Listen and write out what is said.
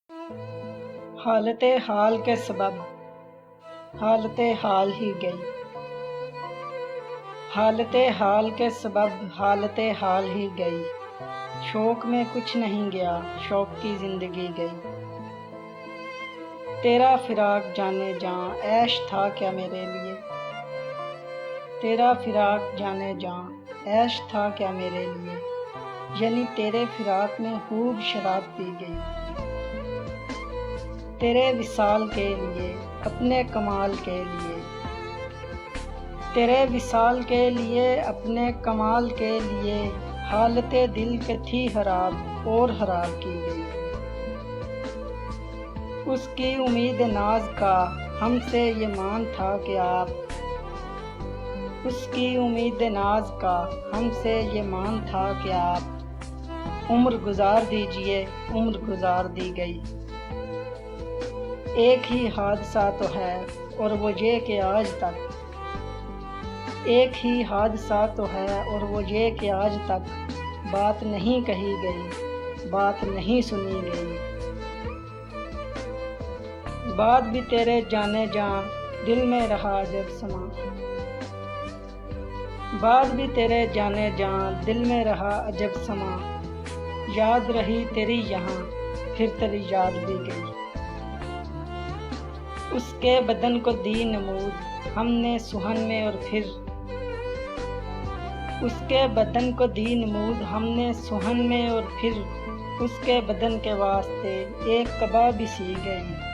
हालते हाल के सबब हालते हाल ही गई। हालते हाल के सबब हालते हाल ही गई। शौक में कुछ नहीं गया, शौक की जिंदगी गई। तेरा फिराक जाने जां ऐश था क्या मेरे लिए। तेरा फिराक जाने जां ऐश था क्या मेरे लिए। यानी तेरे फिराक में खूब शराब पी गई। तेरे विसाल के लिए अपने कमाल के लिए। तेरे विसाल के लिए अपने कमाल के लिए। हालते दिल के थी खराब और खराब की गई। उसकी उम्मीद नाज का हमसे ये मान था कि आप। उसकी उम्मीद नाज का हमसे ये मान था कि आप उम्र गुजार दीजिए, उम्र गुजार दी गई। एक ही हादसा तो है और वो ये कि आज तक। एक ही हादसा तो है और वो ये कि आज तक बात नहीं कही गई, बात नहीं सुनी गई। बात भी तेरे जाने जां दिल में रहा अजब समा। बात भी तेरे जाने जां दिल में रहा अजब समा। याद रही तेरी यहाँ फिर तेरी याद भी गई। उसके बदन को दी नमूद हमने सुहन में और फिर। उसके बदन को दी नमूद हमने सुहन में और फिर। उसके बदन के वास्ते एक कबा भी सी गई।